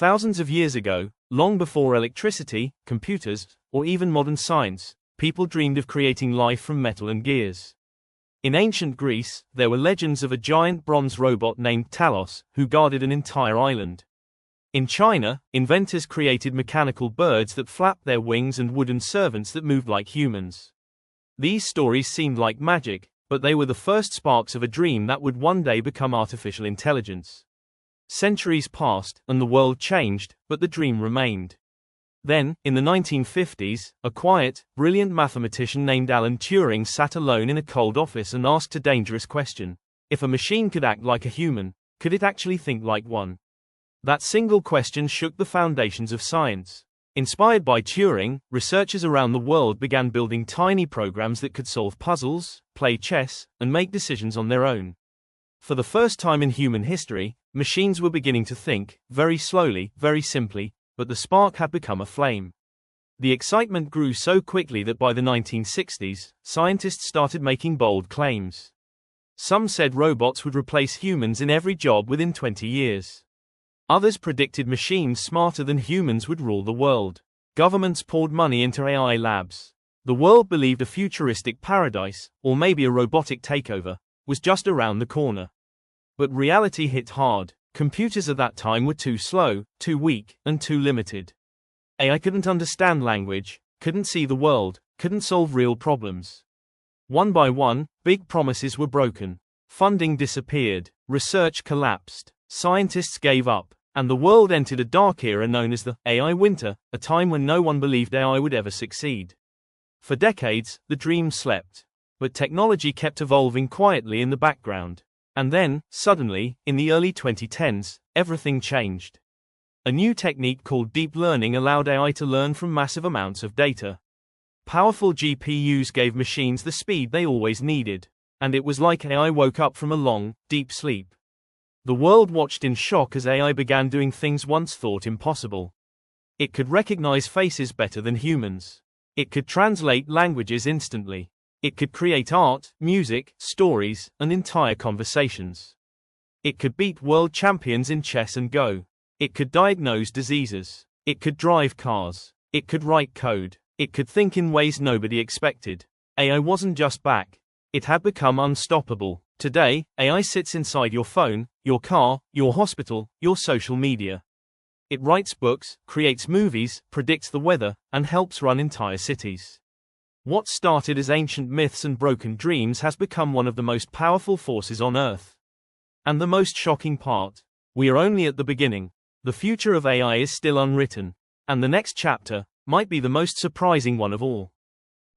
Thousands of years ago, long before electricity, computers, or even modern science, people dreamed of creating life from metal and gears. In ancient Greece, there were legends of a giant bronze robot named Talos, who guarded an entire island. In China, inventors created mechanical birds that flapped their wings and wooden servants that moved like humans. These stories seemed like magic, but they were the first sparks of a dream that would one day become artificial intelligence. Centuries passed, and the world changed, but the dream remained. Then, in the 1950s, a quiet, brilliant mathematician named Alan Turing sat alone in a cold office and asked a dangerous question. If a machine could act like a human, could it actually think like one? That single question shook the foundations of science. Inspired by Turing, researchers around the world began building tiny programs that could solve puzzles, play chess, and make decisions on their own. For the first time in human history, machines were beginning to think, very slowly, very simply, but the spark had become a flame. The excitement grew so quickly that by the 1960s, scientists started making bold claims. Some said robots would replace humans in every job within 20 years. Others predicted machines smarter than humans would rule the world. Governments poured money into AI labs. The world believed a futuristic paradise, or maybe a robotic takeover, was just around the corner. But reality hit hard. Computers at that time were too slow, too weak, and too limited. AI couldn't understand language, couldn't see the world, couldn't solve real problems. One by one, big promises were broken. Funding disappeared, research collapsed, scientists gave up, and the world entered a dark era known as the AI winter, a time when no one believed AI would ever succeed. For decades, the dream slept. But technology kept evolving quietly in the background. And then, suddenly, in the early 2010s, everything changed. A new technique called deep learning allowed AI to learn from massive amounts of data. Powerful GPUs gave machines the speed they always needed. And it was like AI woke up from a long, deep sleep. The world watched in shock as AI began doing things once thought impossible. It could recognize faces better than humans. It could translate languages instantly. It could create art, music, stories, and entire conversations. It could beat world champions in chess and Go. It could diagnose diseases. It could drive cars. It could write code. It could think in ways nobody expected. AI wasn't just back. It had become unstoppable. Today, AI sits inside your phone, your car, your hospital, your social media. It writes books, creates movies, predicts the weather, and helps run entire cities. What started as ancient myths and broken dreams has become one of the most powerful forces on Earth. And the most shocking part, we are only at the beginning. The future of AI is still unwritten. And the next chapter might be the most surprising one of all.